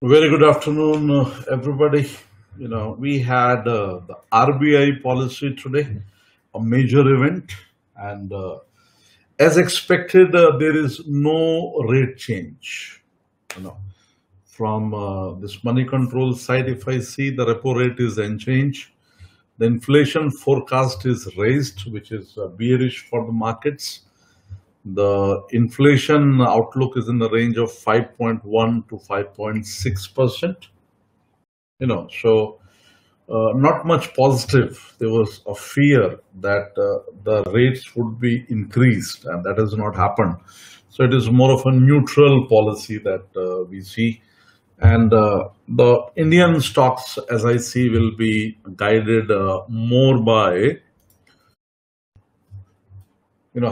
Very good afternoon, everybody. We had the RBI policy today, a major event, and as expected, there is no rate change. You know, from this money control side, if I see the repo rate is unchanged, the inflation forecast is raised, which is bearish for the markets. The inflation outlook is in the range of 5.1 to 5.6%. So not much positive. There was a fear that the rates would be increased, and that has not happened. So it is more of a neutral policy that we see. And the Indian stocks, as I see, will be guided more by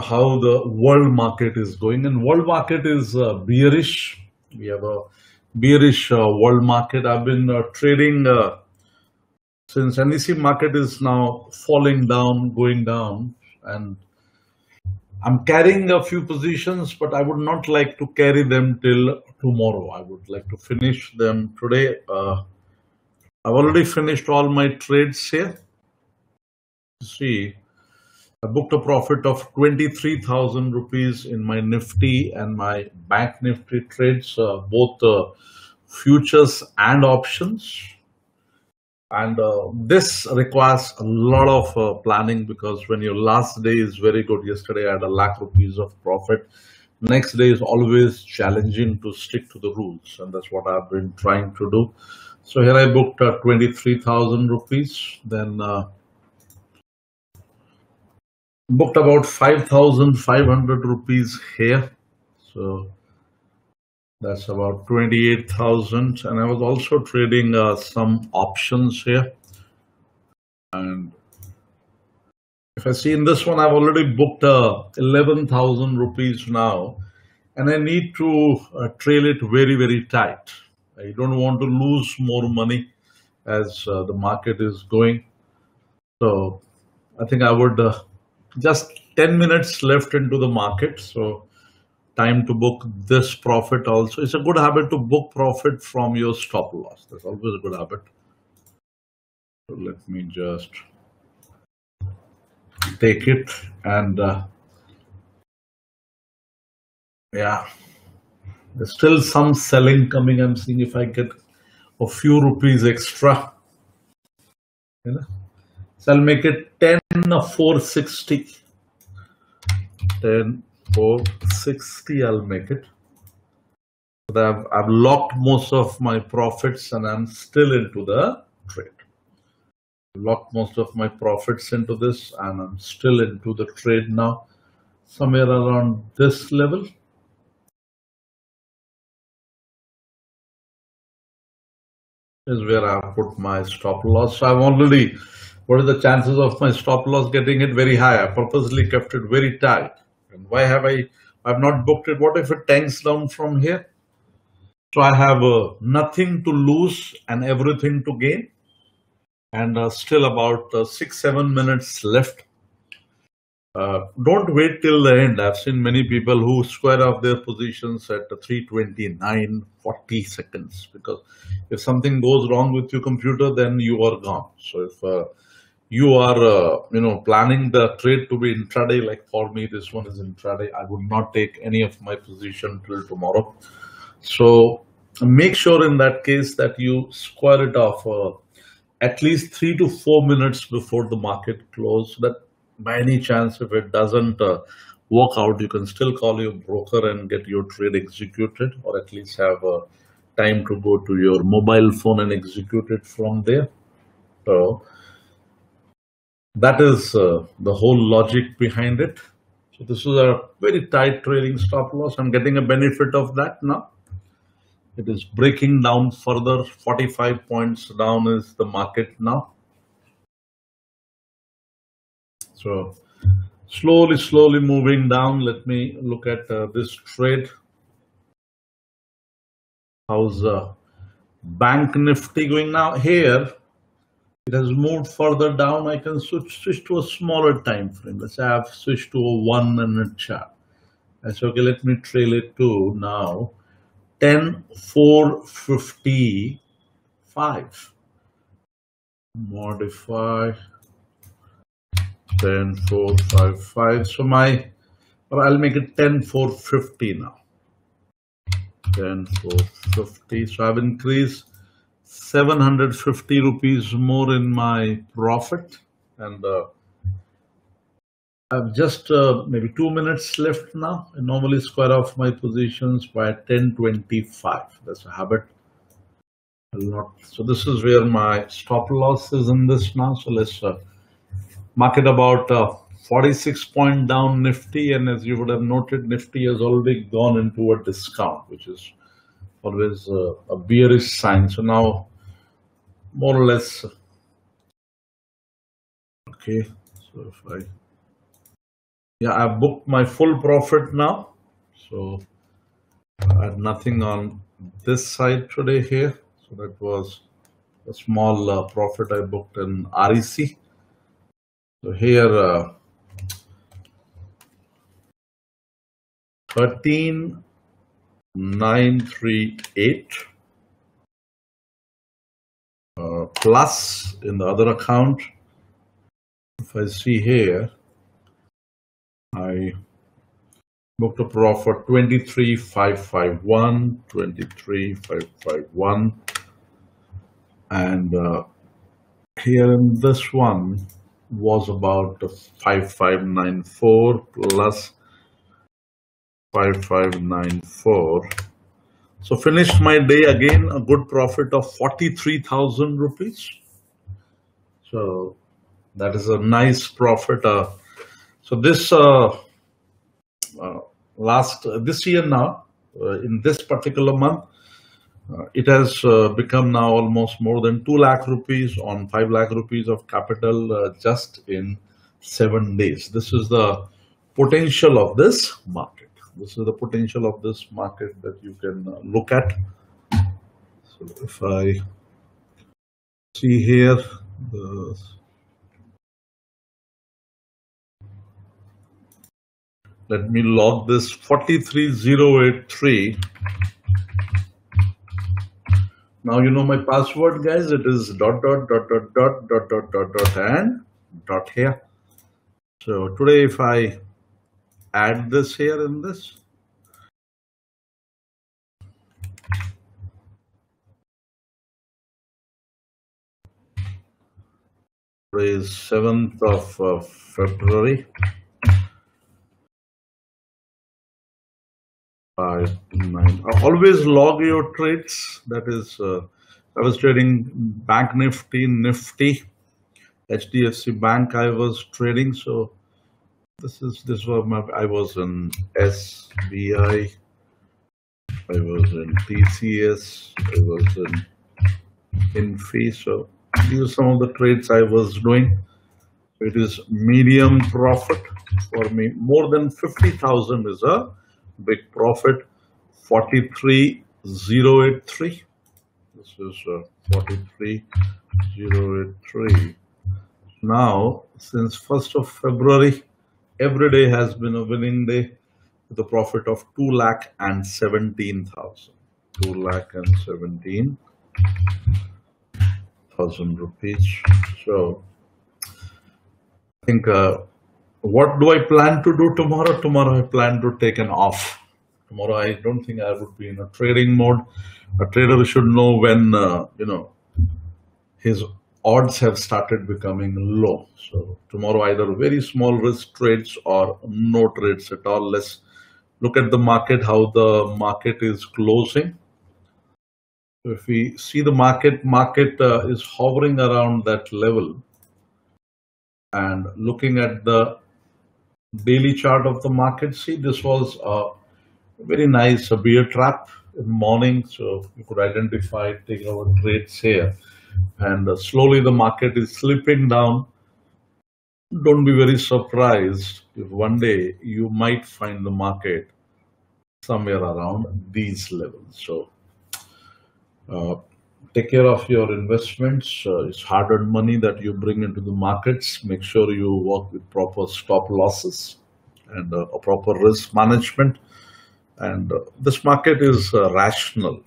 how the world market is going, and world market is bearish. We have a bearish world market. I've been trading since NEC market is now falling down, going down, and I'm carrying a few positions, but I would not like to carry them till tomorrow. I would like to finish them today. I've already finished all my trades here. See, I booked a profit of 23,000 rupees in my Nifty and my Bank Nifty trades, both futures and options. And this requires a lot of planning, because when your last day is very good, yesterday I had ₹1 lakh of profit. Next day is always challenging to stick to the rules, and that's what I've been trying to do. So here I booked 23,000 rupees, then booked about 5,500 rupees here, so that's about 28,000. And I was also trading some options here, and if I see in this one, I've already booked 11,000 rupees now, and I need to trail it very, very tight. I don't want to lose more money as the market is going. So I think I would just 10 minutes left into the market, so time to book this profit also. It's a good habit to book profit from your stop loss. That's always a good habit. So let me just take it, and yeah, there's still some selling coming. I'm seeing if I get a few rupees extra, so I'll make it 10,460. 10,460 I'll make it. But I've locked most of my profits, and I'm still into the trade. Locked most of my profits into this, and I'm still into the trade now. Somewhere around this level. Is where I put my stop loss. So I've already, what are the chances of my stop loss getting it very high? I purposely kept it very tight. And why have I've not booked it? What if it tanks down from here? So I have nothing to lose and everything to gain. And still about 6-7 minutes left. Don't wait till the end. I've seen many people who square off their positions at 3:29, 40 seconds, because if something goes wrong with your computer, then you are gone. So if you are planning the trade to be intraday, like for me this one is intraday, I would not take any of my position till tomorrow. So make sure in that case that you square it off at least 3 to 4 minutes before the market close, so that by any chance, if it doesn't work out, you can still call your broker and get your trade executed, or at least have time to go to your mobile phone and execute it from there. So that is the whole logic behind it. So this is a very tight trailing stop loss. I'm getting a benefit of that now. It is breaking down further. 45 points down is the market now. So slowly moving down. Let me look at this trade. How's Bank Nifty going now? Here it has moved further down. I can switch to a smaller time frame. Let's say I've switched to a 1 minute chart. I say, okay, let me trail it to now 10,455. Modify 10,455. So or I'll make it 10,450 now. 10,450. So I've increased 750 rupees more in my profit, and I've just maybe 2 minutes left now. I normally square off my positions by 10.25. That's a habit. So this is where my stop loss is in this now. So let's market about 46 point down Nifty, and as you would have noted, Nifty has already gone into a discount, which is always a bearish sign. So now more or less, okay. So if I've booked my full profit now. So I had nothing on this side today here. So that was a small profit I booked in REC. So here 13,938 plus in the other account. If I see here, I booked a profit 23,551, 23,551, and here in this one was about 5,594 plus 5,594. So finished my day again a good profit of 43,000 rupees. So that is a nice profit. So this this year now, in this particular month, it has become now almost more than 2 lakh rupees on 5 lakh rupees of capital just in 7 days. This is the potential of this market. This is the potential of this market that you can look at. So if I see here, let me log this 43083. Now you know my password, guys. It is dot and dot here. So today if I add this here in this, today is 7th of February. 5-9. Always log your trades. That is, I was trading Bank Nifty, HDFC Bank. I was trading. So this was I was in SBI. I was in TCS. I was in Infi. So these are some of the trades I was doing. It is medium profit for me. More than 50,000 is a big profit. 43,083. This is 43,083. Now, since 1st of February, every day has been a winning day with a profit of 2,17,000. 2,17,000 rupees. So, I think what do I plan to do tomorrow? Tomorrow I plan to take an off. Tomorrow I don't think I would be in a trading mode. A trader should know when his odds have started becoming low. So tomorrow either very small risk trades or no trades at all. Let's look at the market, how the market is closing. So if we see the market is hovering around that level, and looking at the daily chart of the market, see this was a very nice bear trap in the morning. So you could identify, take our trades here, and slowly the market is slipping down. Don't be very surprised if one day you might find the market somewhere around these levels. So take care of your investments. It's hard-earned money that you bring into the markets. Make sure you work with proper stop losses and a proper risk management. And this market is rational.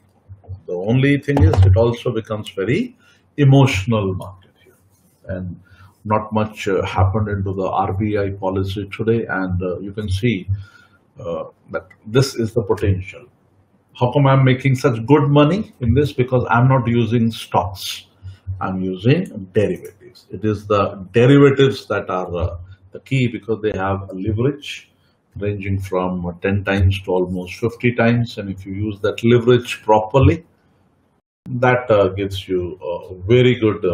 The only thing is it also becomes very emotional market here. And not much happened into the RBI policy today. And you can see that this is the potential. How come I'm making such good money in this? Because I'm not using stocks. I'm using derivatives. It is the derivatives that are the key, because they have a leverage ranging from 10 times to almost 50 times. And if you use that leverage properly, that gives you very good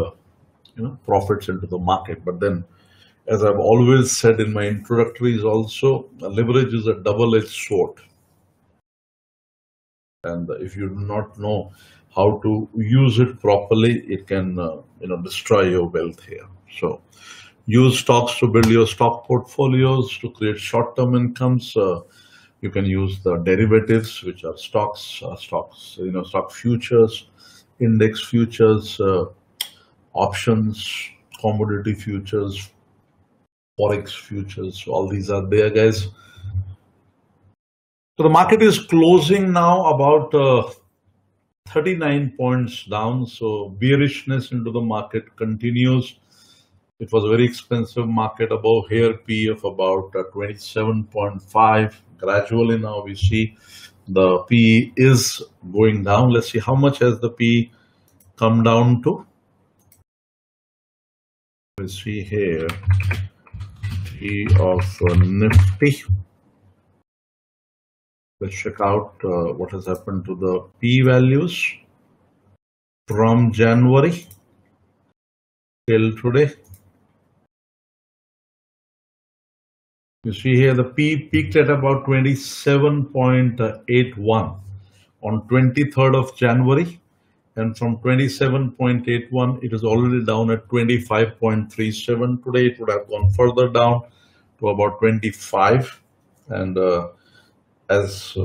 profits into the market. But then, as I've always said in my introductories also, leverage is a double-edged sword. And if you do not know how to use it properly, it can destroy your wealth here. So use stocks to build your stock portfolios to create short-term incomes. You can use the derivatives, which are stocks, stock futures, index futures, options, commodity futures, forex futures. All these are there, guys. So the market is closing now about 39 points down. So bearishness into the market continues. It was a very expensive market above here, P of about 27.5. Gradually now we see the P is going down. Let's see how much has the P come down to. Let's see here, P of Nifty. Let's check out what has happened to the P values from January till today. You see here the P peaked at about 27.81 on 23rd of January. And from 27.81, it is already down at 25.37. Today, it would have gone further down to about 25. And as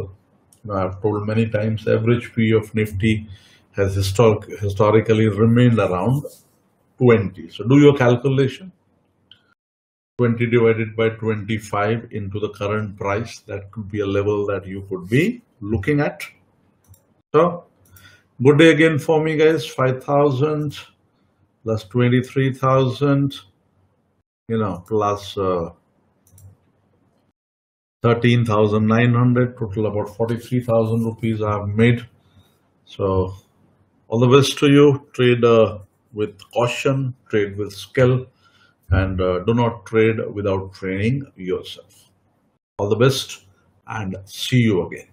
I've told many times, average P of Nifty has historically remained around 20. So do your calculation. 20 divided by 25 into the current price. That could be a level that you could be looking at. So good day again for me, guys. 5,000 plus 23,000, plus 13,900, total about 43,000 rupees I have made. So all the best to you. Trade with caution, trade with skill, and do not trade without training yourself. All the best and see you again.